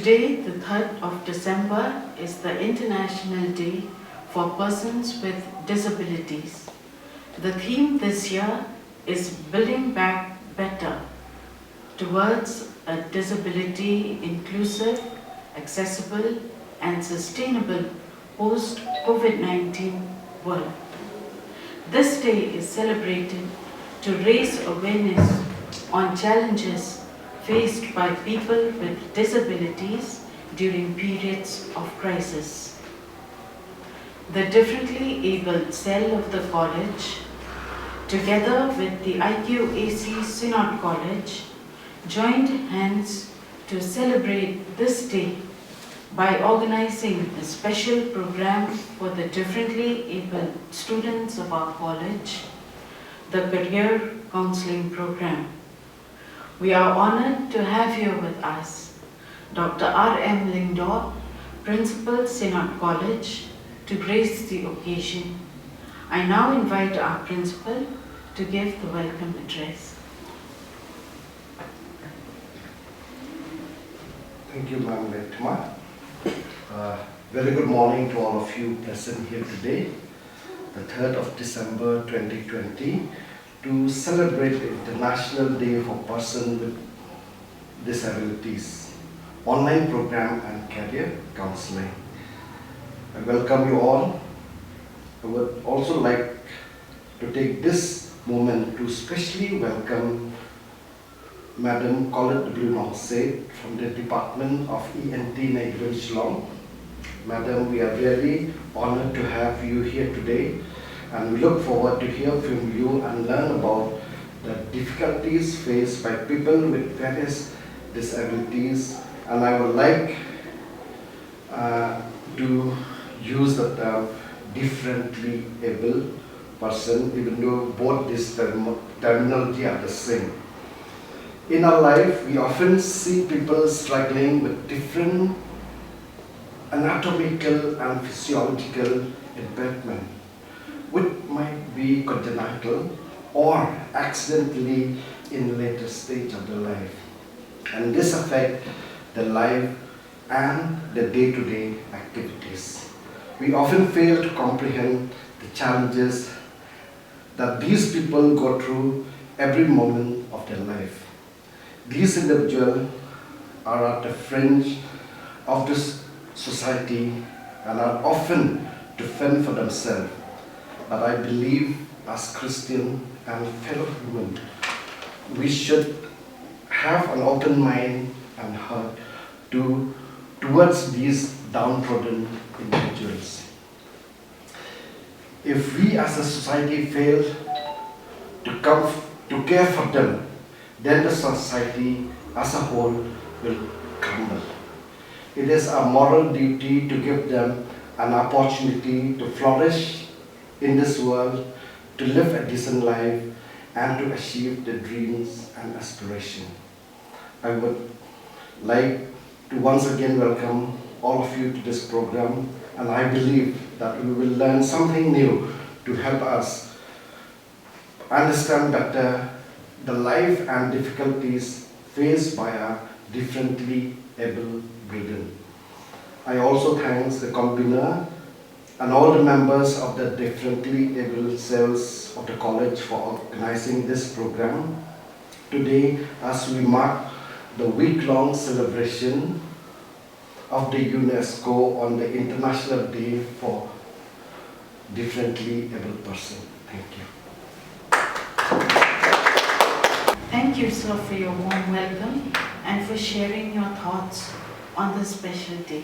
Today, the 3rd of December, is the International Day for Persons with Disabilities. The theme this year is Building Back Better towards a disability inclusive, accessible and sustainable post-COVID-19 world. This day is celebrated to raise awareness on challenges faced by people with disabilities during periods of crisis. The differently abled cell of the college, together with the IQAC Synod College, joined hands to celebrate this day by organizing a special program for the differently abled students of our college, the Career Counselling Program. We are honored to have here with us Dr. R.M. Lingdor, Principal, Synod College, to grace the occasion. I now invite our Principal to give the welcome address. Thank you, Ma'am Lekma. Very good morning to all of you present here today, the 3rd of December 2020, to celebrate the International Day for Persons with Disabilities, online program and career counseling. I welcome you all. I would also like to take this moment to specially welcome Madam Colette Bruno-Said from the Department of ENT Negrin Shillong. Madam, we are really honored to have you here today, and we look forward to hear from you and learn about the difficulties faced by people with various disabilities. And I would like to use the term differently able person, even though both these terminology are the same. In our life, we often see people struggling with different anatomical and physiological impairment, which might be congenital or accidentally in later stage of their life. And this affects the life and the day-to-day activities. We often fail to comprehend the challenges that these people go through every moment of their life. These individuals are at the fringe of this society and are often to fend for themselves. But I believe as Christian and fellow human, we should have an open mind and heart towards these downtrodden individuals. If we as a society fail to care for them, then the society as a whole will crumble. It is our moral duty to give them an opportunity to flourish in this world, to live a decent life, and to achieve their dreams and aspirations. I would like to once again welcome all of you to this program, and I believe that we will learn something new to help us understand better the life and difficulties faced by our differently able brethren. I also thank the convener and all the members of the differently able cells of the college for organizing this program today as we mark the week-long celebration of the UNESCO on the International Day for Differently Able Persons. Thank you. Thank you, sir, for your warm welcome and for sharing your thoughts on this special day.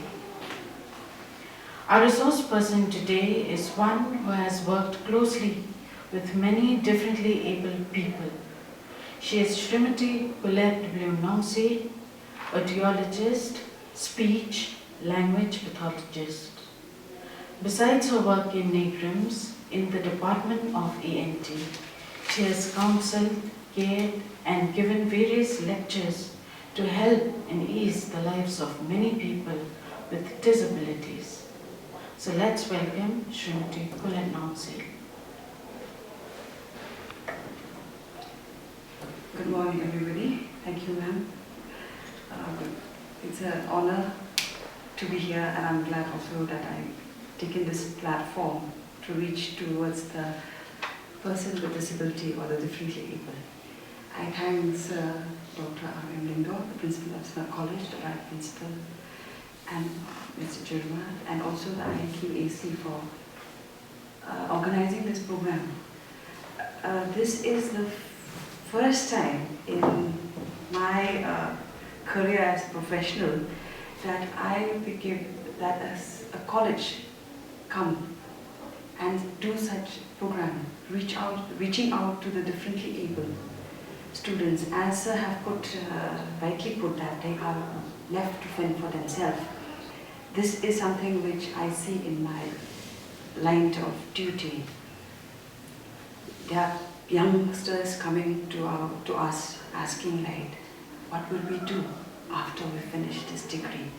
Our resource person today is one who has worked closely with many differently abled people. She is Srimati Colette Bruno-Said, a audiologist, speech, language pathologist. Besides her work in Negrams in the Department of ENT, she has counseled, cared, and given various lectures to help and ease the lives of many people with disabilities. So let's welcome Srimati Colette Bruno-Said. Good morning, everybody. Thank you, ma'am. It's an honor to be here, and I'm glad also that I've taken this platform to reach towards the person with disability or the differently able. I thank Dr. R.M. Lindor, the principal of Synod College, the Vice Principal, and Mr. Jeremiah, and also the IQAC for organizing this program. This is the first time in my career as a professional that I became, that as a college come and do such program, reaching out to the differently able students. As Sir have rightly put that they are left to fend for themselves. This is something which I see in my line of duty. There are youngsters coming to us asking, like, what will we do after we finish this degree?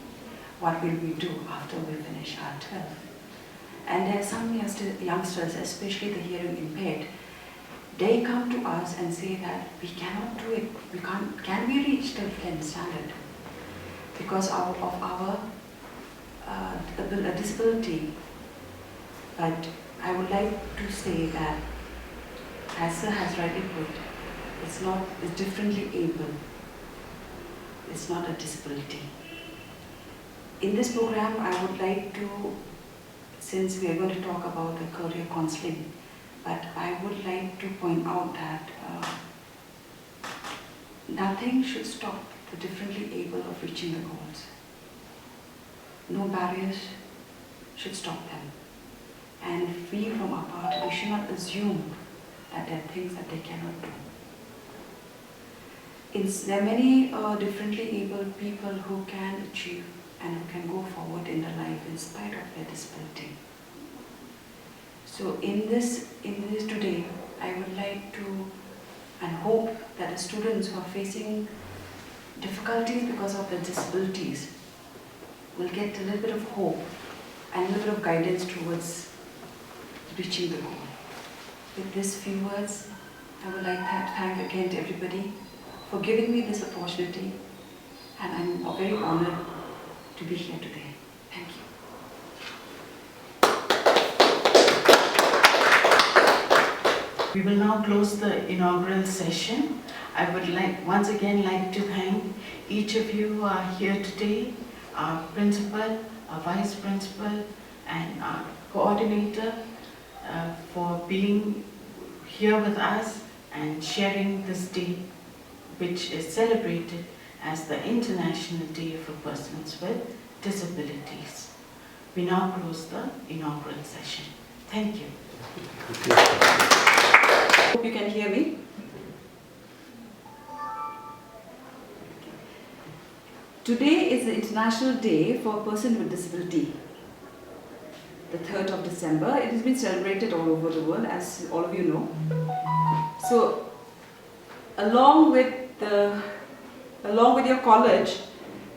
What will we do after we finish our 12th? And there are some youngsters, especially the hearing impaired, they come to us and say that we cannot do it. We can't. Can we reach the 10th standard because of our disability? But I would like to say that, as Sir has rightly put, it's differently able. It's not a disability. In this program, I would like to, since we are going to talk about the career counselling, but I would like to point out that nothing should stop the differently able of reaching the goals. No barriers should stop them. And we from our part, we should not assume that there are things that they cannot do. There are many differently able people who can achieve and who can go forward in their life in spite of their disability. So in this today, I would like to and hope that the students who are facing difficulties because of their disabilities will get a little bit of hope and a little bit of guidance towards reaching the goal. With these few words, I would like to thank again to everybody for giving me this opportunity, and I'm very honored to be here today. Thank you. We will now close the inaugural session. I would once again like to thank each of you who are here today, our principal, our vice principal, and our coordinator for being here with us and sharing this day, which is celebrated as the International Day for Persons with Disabilities. We now close the inaugural session. Thank you. Hope you can hear me. Today is the International Day for a Person with Disability. The 3rd of December. It has been celebrated all over the world, as all of you know. So, along with your college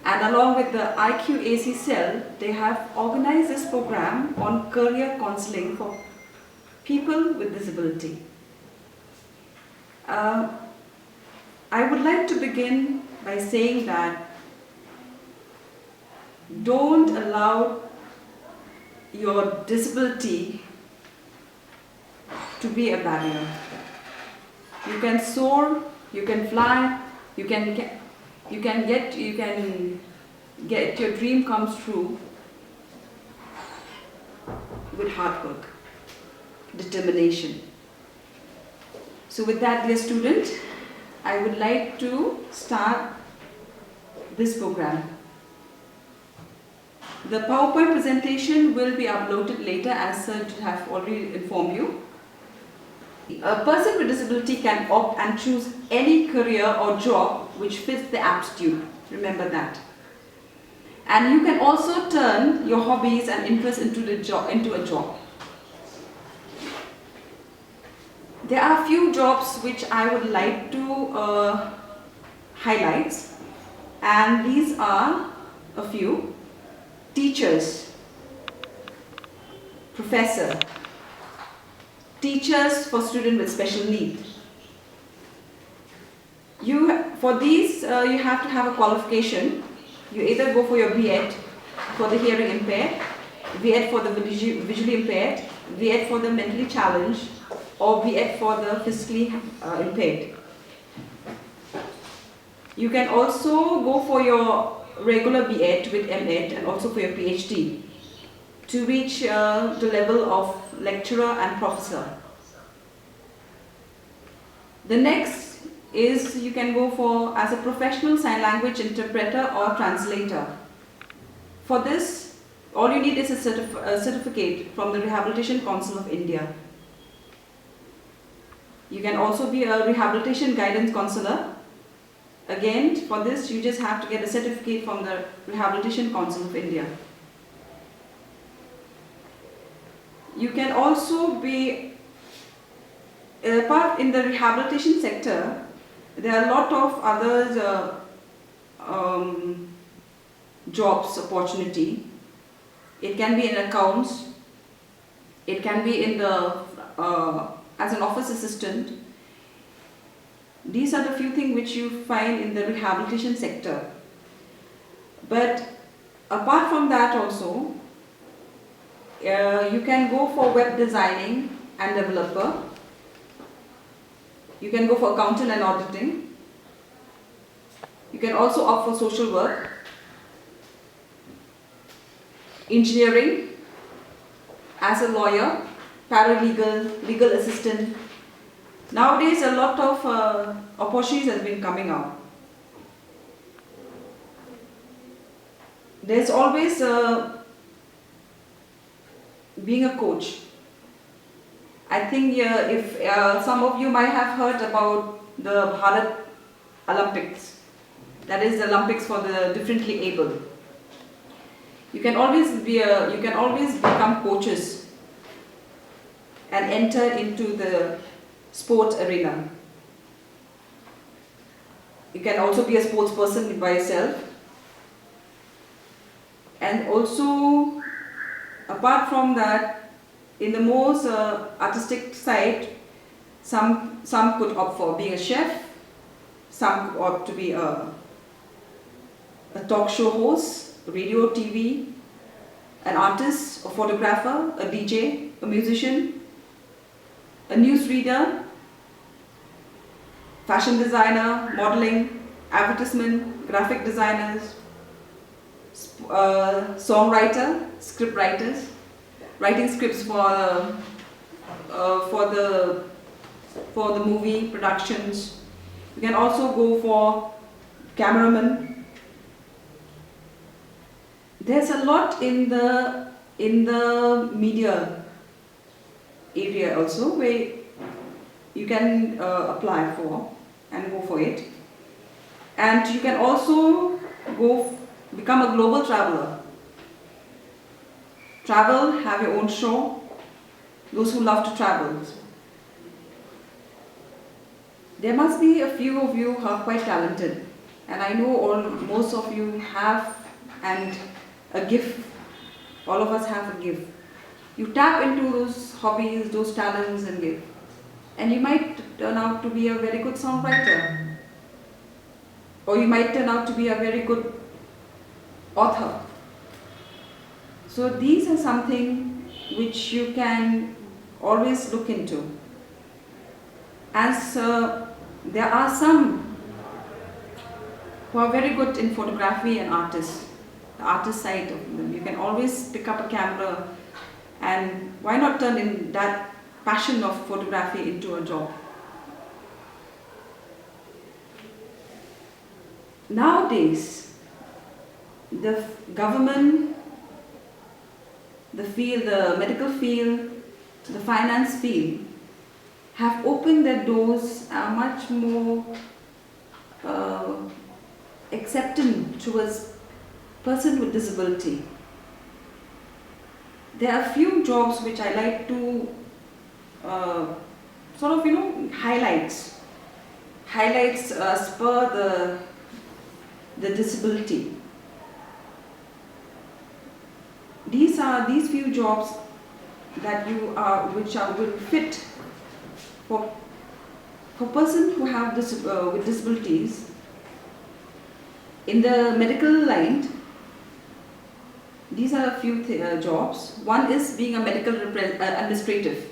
and along with the IQAC cell, they have organized this program on career counselling for people with disability. I would like to begin by saying that don't allow your disability to be a barrier. You can soar, you can fly, you can get your dream comes true with hard work, determination. So with that, dear student, I would like to start this program. The PowerPoint presentation will be uploaded later, as Sir have already informed you. A person with disability can opt and choose any career or job which fits the aptitude. Remember that. And you can also turn your hobbies and interests into a job. There are a few jobs which I would like to highlight, and these are a few. Teachers, professor, teachers for students with special needs. For these, you have to have a qualification You either go for your B.Ed for the hearing impaired, B.Ed for the visually impaired, B.Ed for the mentally challenged, or B.Ed for the physically impaired. You can also go for your regular B.Ed with M.Ed and also for your PhD to reach the level of lecturer and professor. The next is you can go for as a professional sign language interpreter or translator. For this, all you need is a certificate from the Rehabilitation Council of India. You can also be a rehabilitation guidance counselor. Again, for this, you just have to get a certificate from the Rehabilitation Council of India. You can also be part in the rehabilitation sector. There are a lot of other jobs opportunity. It can be in accounts. It can be in the as an office assistant. These are the few things which you find in the rehabilitation sector. But apart from that also, you can go for web designing and developer. You can go for accountant and auditing. You can also opt for social work, engineering, as a lawyer, paralegal, legal assistant. Nowadays, a lot of opportunities have been coming out. There's always being a coach. I think if some of you might have heard about the Bharat Olympics, that is the Olympics for the differently able. You can always become coaches and enter into the sports arena. You can also be a sports person by yourself. And also, apart from that, in the most artistic side, some could opt for being a chef, some could opt to be a talk show host, radio, TV, an artist, a photographer, a DJ, a musician, a newsreader, fashion designer, modeling, advertisement, graphic designers, songwriter, script writers, writing scripts for the movie productions. You can also go for cameraman. There's a lot in the media area also where you can apply for and go for it. And you can also become a global traveler. Travel, have your own show. Those who love to travel. There must be a few of you who are quite talented, and I know most of you have a gift. All of us have a gift. You tap into those hobbies, those talents and gift, and you might turn out to be a very good songwriter, or you might turn out to be a very good author. So these are something which you can always look into. As there are some who are very good in photography and artists, the artist side of them. You can always pick up a camera, and why not turn in that passion of photography into a job? Nowadays, the government, the field, the medical field, the finance field have opened their doors much more accepting towards person with disability. There are few jobs which I like to highlights spur the disability. These few jobs that will fit for person who have with disabilities. In the medical line, these are a few jobs. One is being a medical administrative.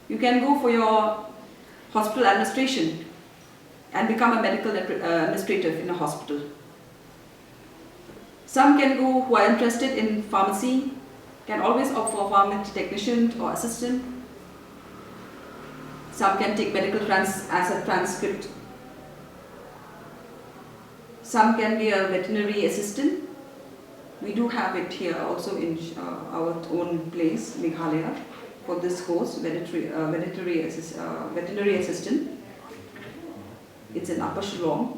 You can go for your hospital administration and become a medical administrative in a hospital. Some can go who are interested in pharmacy, can always opt for pharmacy technician or assistant. Some can take medical as a transcript. Some can be a veterinary assistant. We do have it here also in our own place, Meghalaya, for this course, veterinary assistant. It's in Upper Shillong.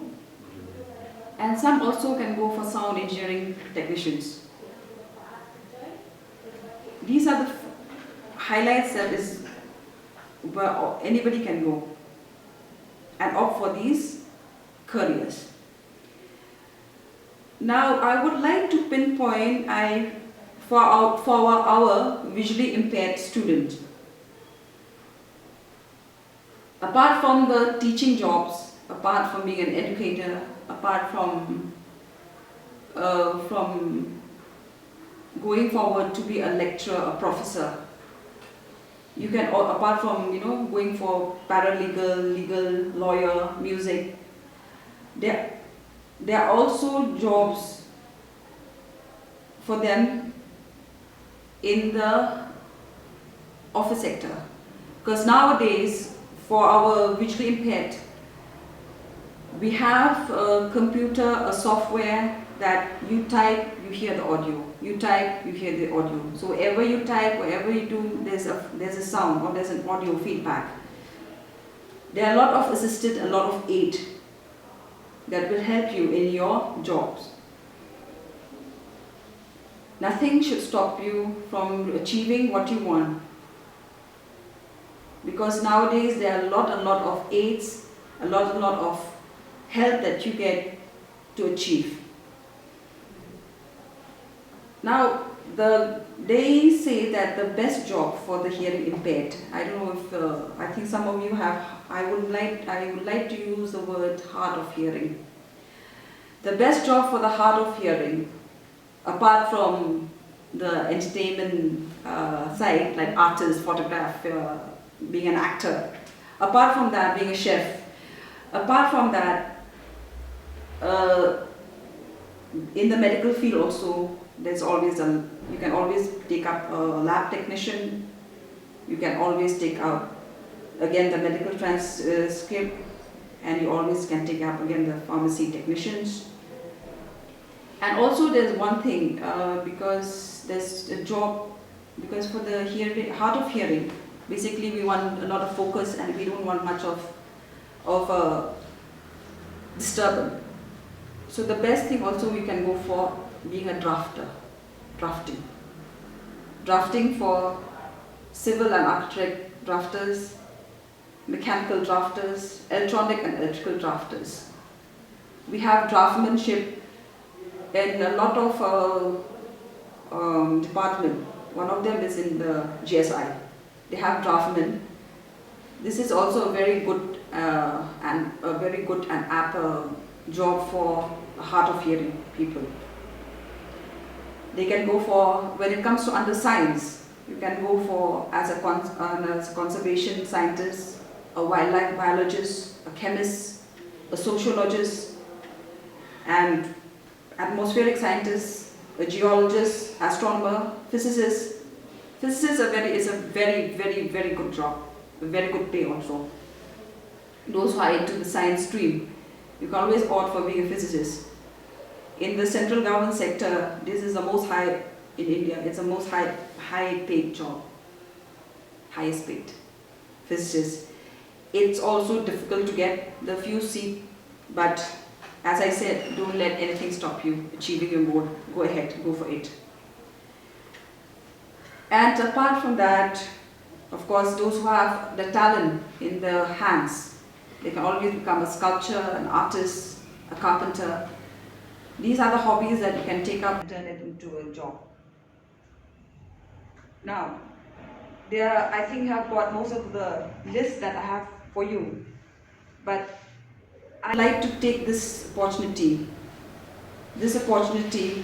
And some also can go for sound engineering technicians. These are the highlights that is where anybody can go and opt for these careers. Now, I would like to pinpoint for our visually impaired student. Apart from the teaching jobs, apart from being an educator, apart from going forward to be a lecturer, a professor, you can, apart from going for paralegal, legal, lawyer, music, there are also jobs for them in the office sector. Because nowadays, for our visually impaired, we have a computer, a software that you type, you hear the audio. You type, you hear the audio. So wherever you type, wherever you do, there's a sound or there's an audio feedback. There are a lot of assisted, a lot of aid that will help you in your jobs. Nothing should stop you from achieving what you want. Because nowadays there are a lot of aids, a lot of help that you get to achieve. Now, they say that the best job for the hearing impaired, I don't know if, I think some of you have, I would like to use the word hard of hearing. The best job for the hard of hearing, apart from the entertainment side, like artist, photographer, being an actor, apart from that, being a chef, apart from that, in the medical field also, there's always you can always take up a lab technician, you can always take up again the medical transcript, and you always can take up again the pharmacy technicians. And also there's one thing, because there's a job, because for the hard of hearing, basically we want a lot of focus and we don't want much of disturbance. So the best thing also we can go for being a drafting for civil and architect drafters, mechanical drafters, electronic and electrical drafters. We have draftsmanship in a lot of departments. One of them is in the GSI. They have draftsmen. This is also a very good and apt job for hard of hearing people. They can go for, when it comes to under science, you can go for as a conservation scientist, a wildlife biologist, a chemist, a sociologist, and atmospheric scientist, a geologist, astronomer, physicist. Physicist is a very good job, a very good pay also. Those who are into the science stream, you can always opt for being a physicist. In the central government sector, this is the most high in India. It's the most high paid job, highest paid physicist. It's also difficult to get the few seats, but as I said, don't let anything stop you achieving your goal. Go ahead, go for it. And apart from that, of course, those who have the talent in their hands, they can always become a sculptor, an artist, a carpenter. These are the hobbies that you can take up and turn it into a job. Now, I think I've got most of the list that I have for you, but I'd like to take this opportunity this opportunity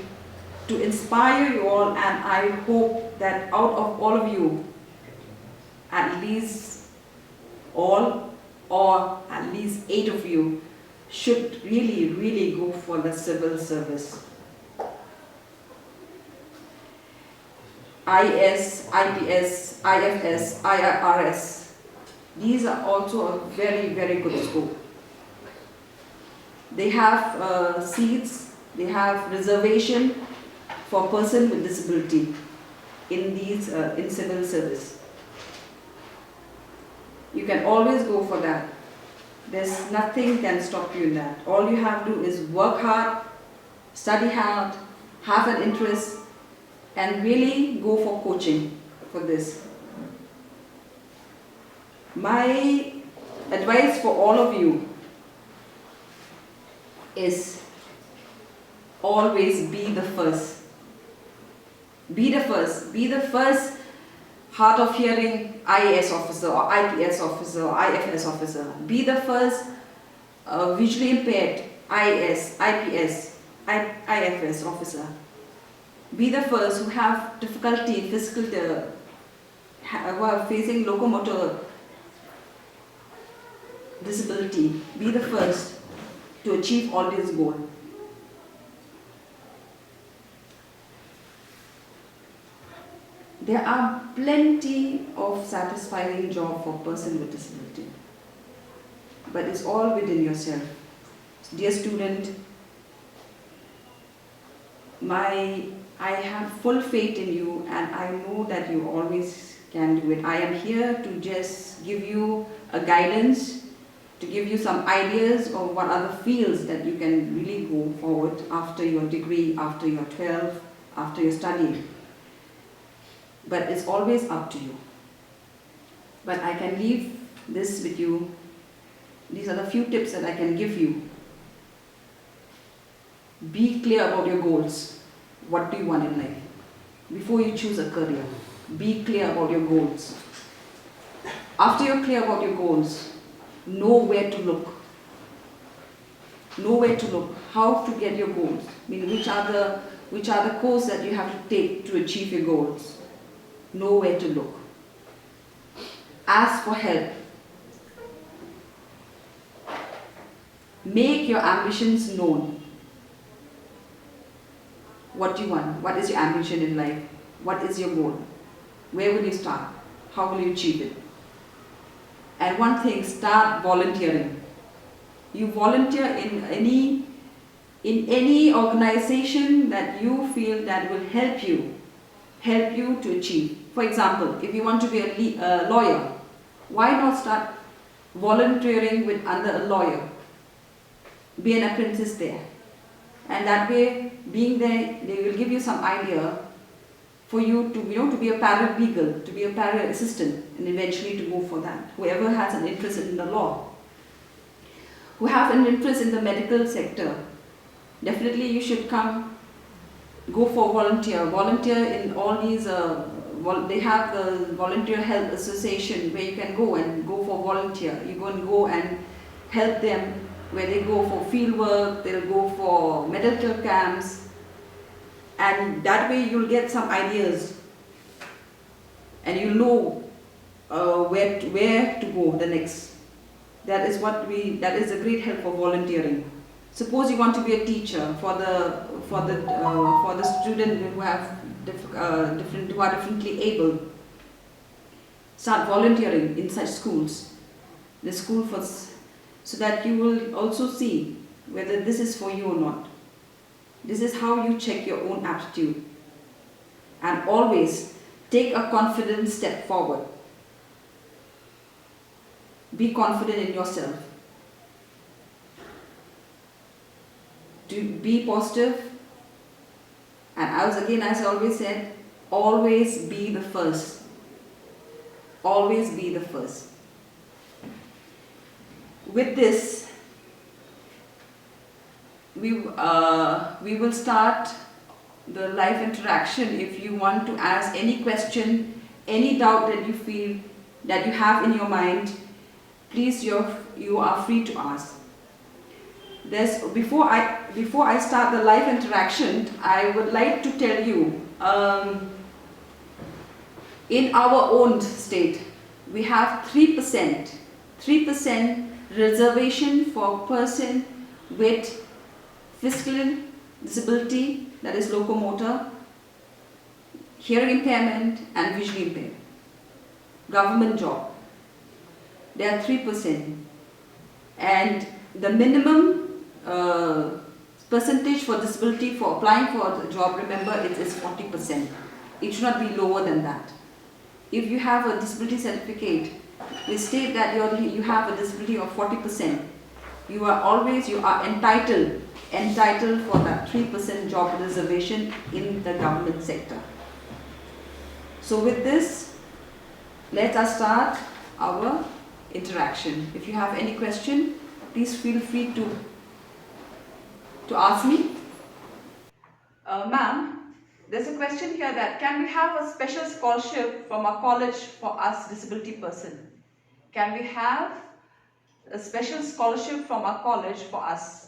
to inspire you all, and I hope that out of all of you, at least all or at least 8 of you should really go for the civil service. IS, IPS, IFS, IRS. These are also a very good school. They have seats, they have reservation for person with disability in these in civil service. You can always go for that. There's nothing can stop you in that. All you have to do is work hard, study hard, have an interest, and really go for coaching for this. My advice for all of you is always be the first. Be the first. Be the first hard of hearing IAS officer or IPS officer or IFS officer. Be the first visually impaired IAS, IPS, IFS officer. Be the first who have difficulty in physical, who are facing locomotor disability. Be the first to achieve all these goals. There are plenty of satisfying job for person with disability, but it's all within yourself. Dear student, I have full faith in you, and I know that you always can do it. I am here to just give you a guidance, to give you some ideas of what are the fields that you can really go forward after your degree, after your 12, after your study. But it's always up to you. But I can leave this with you. These are the few tips that I can give you. Be clear about your goals. What do you want in life? Before you choose a career, be clear about your goals. After you're clear about your goals, know where to look. Know where to look, how to get your goals. I mean, which are the courses that you have to take to achieve your goals. Know where to look. Ask for help. Make your ambitions known. What do you want? What is your ambition in life? What is your goal? Where will you start? How will you achieve it? And one thing, start volunteering. You volunteer in any organization that you feel that will help you to achieve. For example, if you want to be a lawyer, why not start volunteering with under a lawyer? Be an apprentice there. And that way, being there, they will give you some idea for you to be a paralegal, to be a para assistant, and eventually to go for that. Whoever has an interest in the law, who have an interest in the medical sector, definitely you should go for volunteer. Volunteer in all these, they have the Volunteer Health Association where you can go for volunteer. You go and help them where they go for field work, they'll go for medical camps, and that way you'll get some ideas and you'll know where to go the next. That is a great help for volunteering. Suppose you want to be a teacher for the student who have who are differently able. Start volunteering in such schools. The school so that you will also see whether this is for you or not. This is how you check your own aptitude. And always take a confident step forward. Be confident in yourself. To be positive, and as I always said, always be the first. Always be the first. With this, we will start the live interaction. If you want to ask any question, any doubt that you feel that you have in your mind, please you are free to ask. before I start the live interaction, I would like to tell you, in our own state, we have 3% reservation for person with physical disability, that is locomotor, hearing impairment and visually impaired. Government job. There are 3%. And the minimum percentage for disability for applying for the job, remember, it is 40%. It should not be lower than that. If you have a disability certificate, they state that you have a disability of 40%. You are entitled for that 3% job reservation in the government sector. So with this, let us start our interaction. If you have any question, please feel free to ask me. Ma'am, there's a question here that can we have a special scholarship from our college for us disability person? Can we have a special scholarship from our college for us?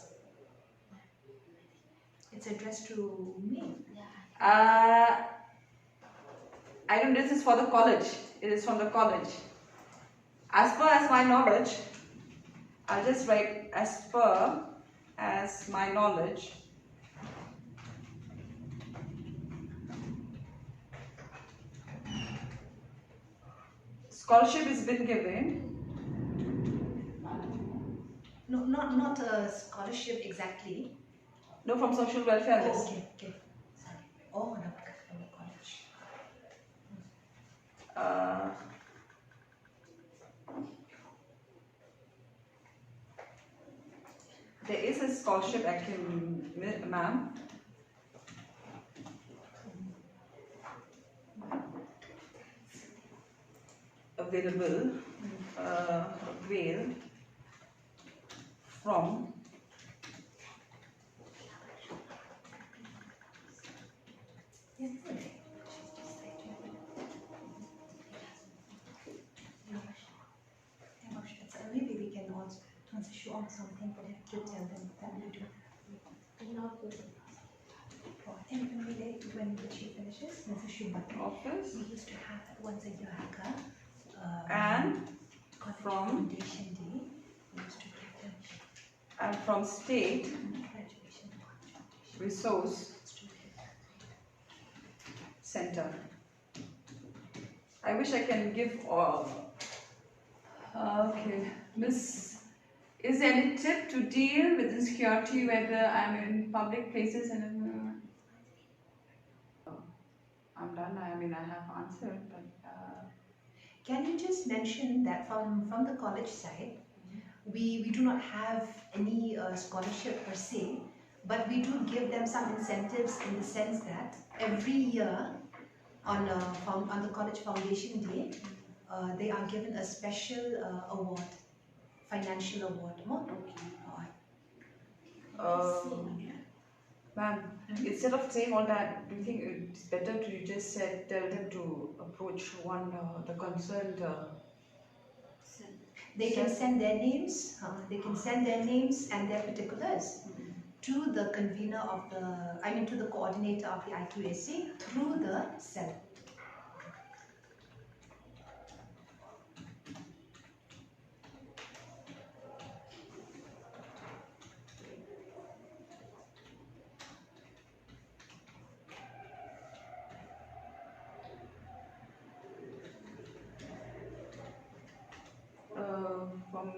It's addressed to me. I don't know, this is for the college. It is from the college. As per as my knowledge, I'll just write as per as my knowledge. Scholarship has been given. No, not a scholarship exactly. No, from social welfare Oh, list. okay. Sorry. Oh, no, from the college. There is a scholarship actually, ma'am. Available, availed from Maybe we can also issue on something, but have to tell them that we do. I think when she finishes, Mrs. Schumacher, office we used to have once a year and college from foundation day. We used to give them and from state graduation resource center. I wish I can give all. Okay, Miss, is there any tip to deal with insecurity whether I'm in public places and I'm done. I mean, I have answered, but. Can you just mention that from the college side, we do not have any scholarship per se, but we do give them some incentives in the sense that every year on the college foundation day, they are given a special award, financial award. Ma'am, instead of saying all that, do you think it's better to just tell them to approach the concerned? They can send their names. They can send their names and their particulars to the convener of to the coordinator of the IQAC through the cell. From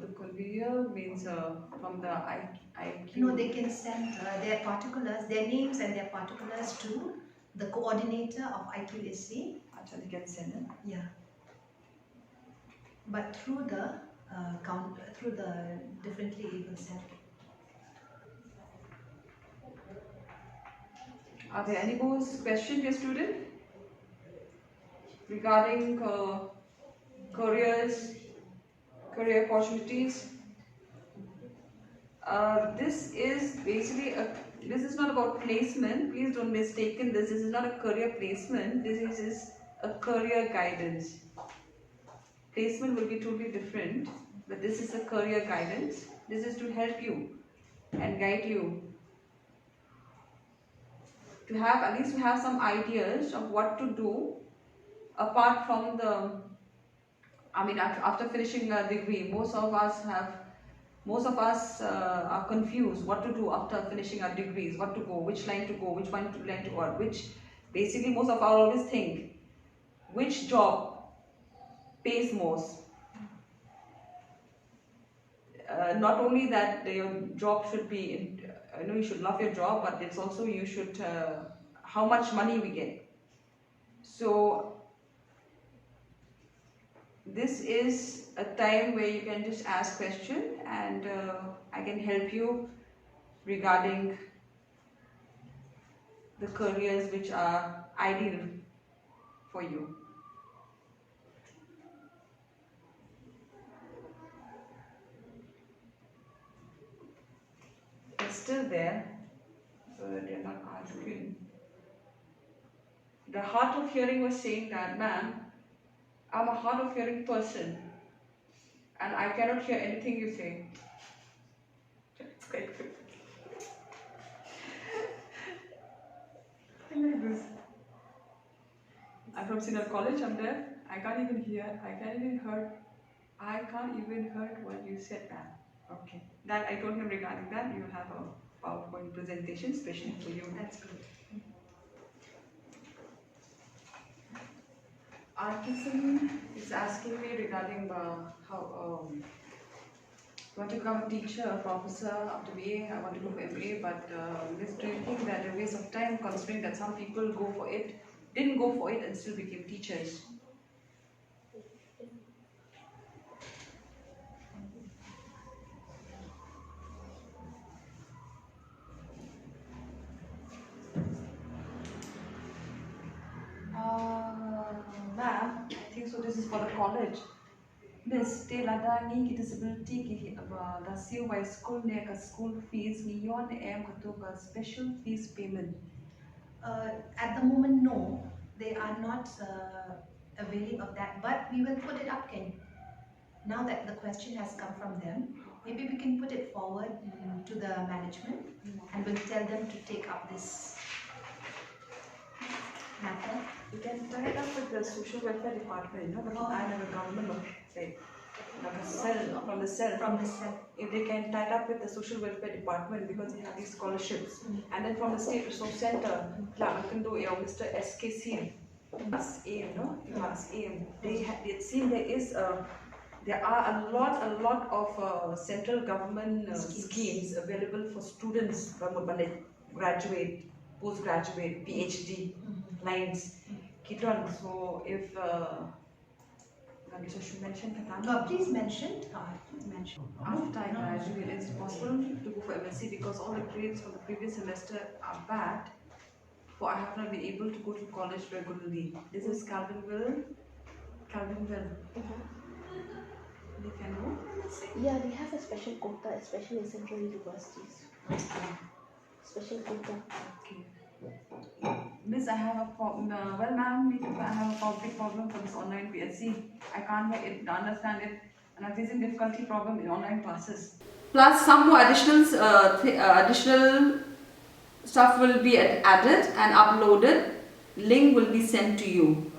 the convener means from the IQ. No, they can send their particulars, their names and their particulars to the coordinator of IQAC. Actually, they can send it. Yeah. But through the through the differently able cell. Are there any more questions, dear student, regarding career opportunities? This is basically this is not about placement. Please don't mistaken this. This is not a career placement. This is a career guidance. Placement will be totally different, but this is a career guidance. This is to help you and guide you to have at least to have some ideas of what to do apart from the, I mean, after finishing a degree. Most of us are confused what to do after finishing our degrees, what to go, which line to go, which one to line to or which. Basically, most of us always think which job pays most. Not only that your job should be, you should love your job, but it's also you should how much money we get. So this is a time where you can just ask question, and I can help you regarding the careers which are ideal for you. It's still there, but they're not asking. The hard of hearing was saying that, ma'am, I'm a hard of hearing person and I cannot hear anything you say. It's quite good. I like this. I'm from Synod College, I'm there. I can't even hear what you said, ma'am. Okay. That I told him regarding that. You have a PowerPoint presentation especially for you. That's good. Artisan is asking me regarding how I want to become a teacher, a professor, after BA, I want to go for MA, but this do you think that a waste of time considering that some people didn't go for it and still became teachers? Ma'am, I think so this is for the college. Miss, te lada ni ki disability ki da siu by school ne ka school fees ni yon am ka special fees payment. At the moment, no, they are not availing of that, but we will put it up, Ken. Now that the question has come from them, maybe we can put it forward to the management and we'll tell them to take up this matter. You can tie it up with the social welfare department, no? Because I am a government, say, like a cell, from the cell. From the cell. If they can tie it up with the social welfare department because they have these scholarships. And then from the state resource center, I can do Mr. SKC, Class AIM, no? Class AIM. They seen there are a lot of central government schemes available for students, graduate, postgraduate, PhD lines. So if should mention Please mention. Please mention. after I graduate, it's possible to go for MSc because all the grades from the previous semester are bad. For I have not been able to go to college regularly. This is Calvinville. They can go for MSc. Yeah, we have a special quota, especially in central universities. Special quota. Okay. Miss, I have a problem. Well, ma'am, I have a big problem for this online PSC. I can't understand it, and I'm facing difficulty problem in online classes. Plus, some more additional stuff will be added and uploaded. Link will be sent to you.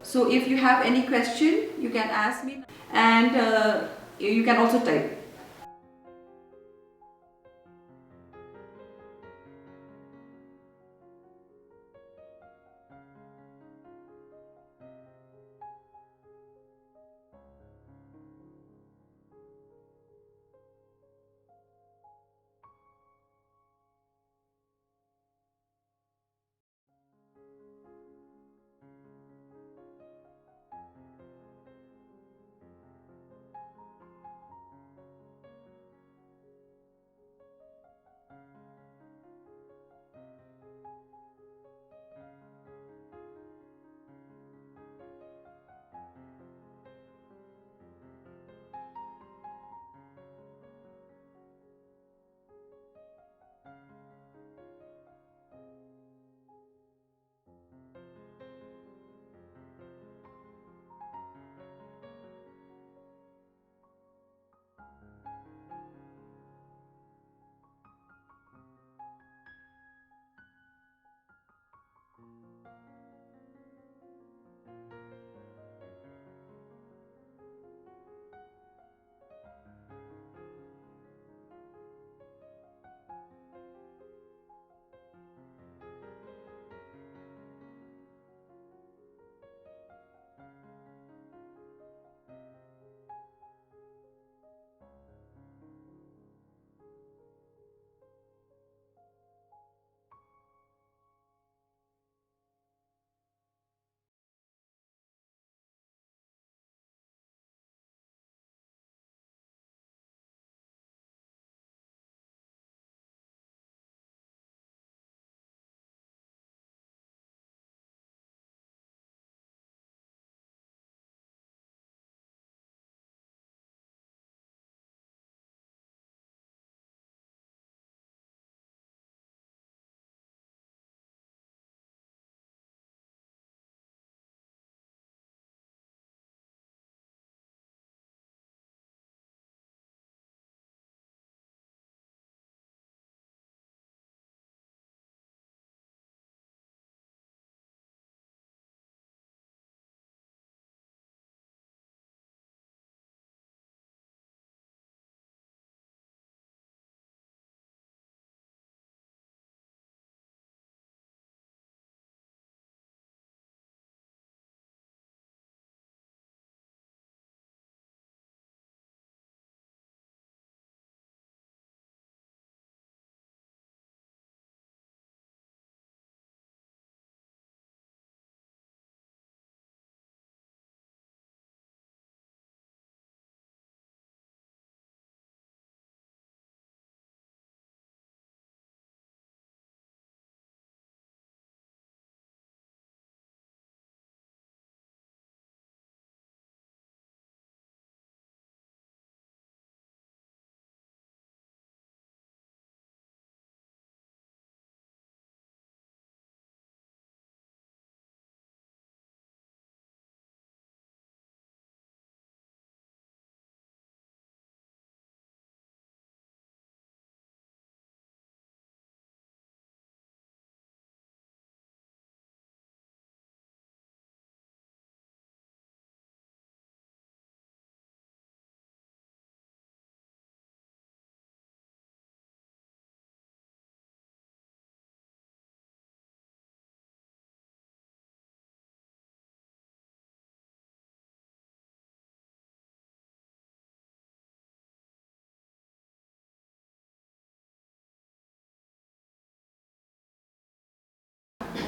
So if you have any question, you can ask me, and you can also type.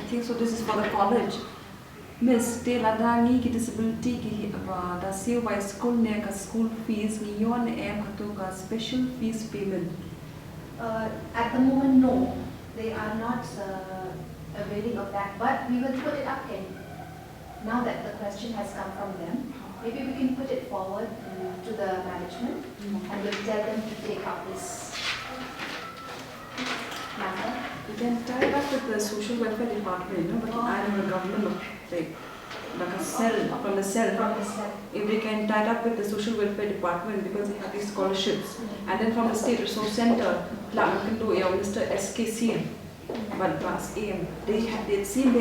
think so. This is for the college. Miss, te ladani ki disability ki da siwa school ne ka school fees ni yon ka special fees payment. At the moment, no, they are not availing of that, but we will put it up in. Now that the question has come from them, maybe we can put it forward to the management and we'll tell them to take up this matter. You can tie it up with the social welfare department, but I am a government like a cell, from the cell. If they can tie it up with the social welfare department because they have these scholarships. And then from the state resource center, Mr. SKCM, but class AM, they've seen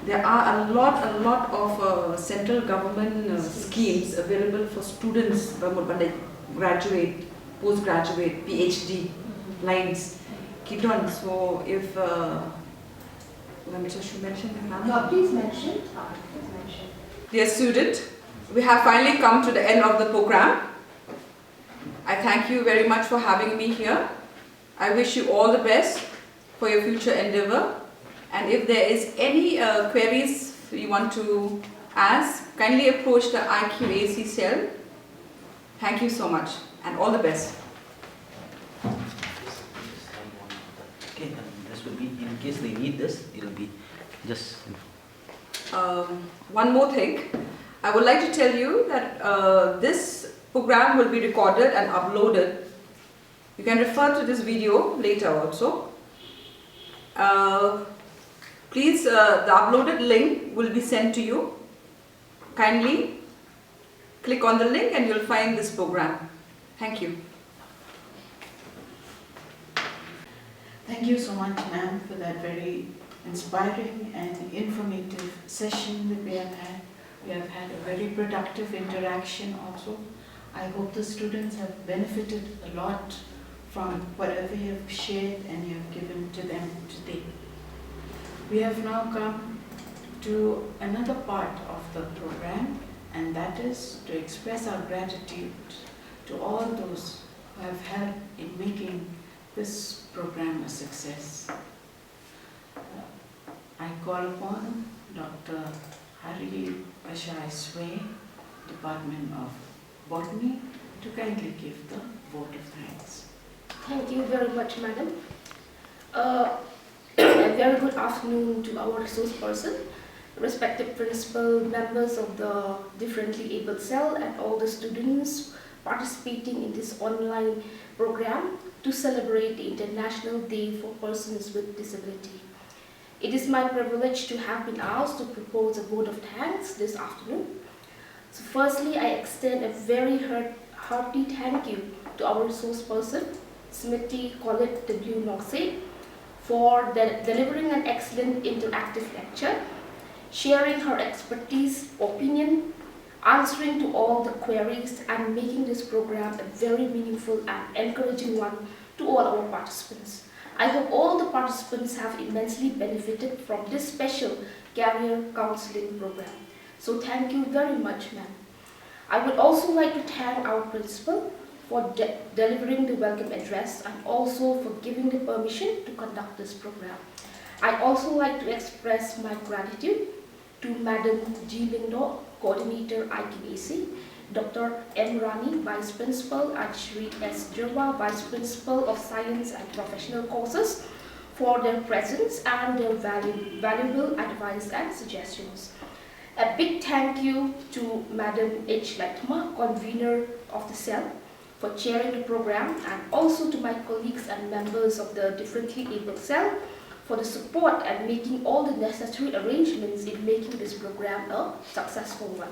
there are a lot of central government schemes available for students, like graduate, postgraduate, PhD lines. So if should mention No, please mention. Dear student, we have finally come to the end of the program. I thank you very much for having me here. I wish you all the best for your future endeavor. And if there is any queries you want to ask, kindly approach the IQAC cell. Thank you so much and all the best. Okay, this will be, in case they need this, it will be just... One more thing, I would like to tell you that this program will be recorded and uploaded. You can refer to this video later also. Please, the uploaded link will be sent to you. Kindly click on the link and you'll find this program. Thank you. Thank you so much, ma'am, for that very inspiring and informative session that we have had. We have had a very productive interaction also. I hope the students have benefited a lot from whatever you have shared and you have given to them today. We have now come to another part of the program, and that is to express our gratitude to all those who have helped in making this program a success. I call upon Dr. Hari Ashai Sway, Department of Botany, to kindly give the vote of thanks. Thank you very much, madam. A very good afternoon to our resource person, respected principal, members of the differently abled cell, and all the students participating in this online program to celebrate the International Day for Persons with Disability. It is my privilege to have been asked to propose a vote of thanks this afternoon. So firstly, I extend a very hearty thank you to our resource person, Smithy Colette W. Noxie, for delivering an excellent interactive lecture, sharing her expertise, opinion, answering to all the queries, and making this program a very meaningful and encouraging one to all our participants. I hope all the participants have immensely benefited from this special career counseling program. So thank you very much, ma'am. I would also like to thank our principal for delivering the welcome address and also for giving the permission to conduct this program. I also like to express my gratitude to Madam G. Lindo, Coordinator IQAC, Dr. M. Rani, Vice Principal, and Shri S. Jirwa, Vice Principal of Science and Professional Courses, for their presence and their valuable advice and suggestions. A big thank you to Madam H. Latma, Convener of the cell, for chairing the program, and also to my colleagues and members of the differently abled cell for the support and making all the necessary arrangements in making this program a successful one.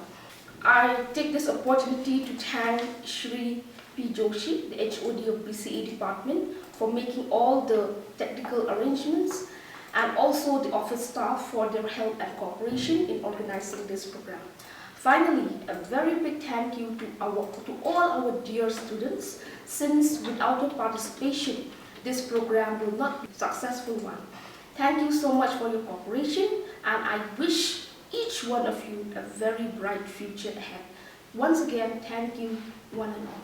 I take this opportunity to thank Shri P. Joshi, the HOD of BCA department, for making all the technical arrangements, and also the office staff for their help and cooperation in organizing this program. Finally, a very big thank you to all our dear students, since without your participation, this program will not be a successful one. Thank you so much for your cooperation, and I wish each one of you a very bright future ahead. Once again, thank you, one and all.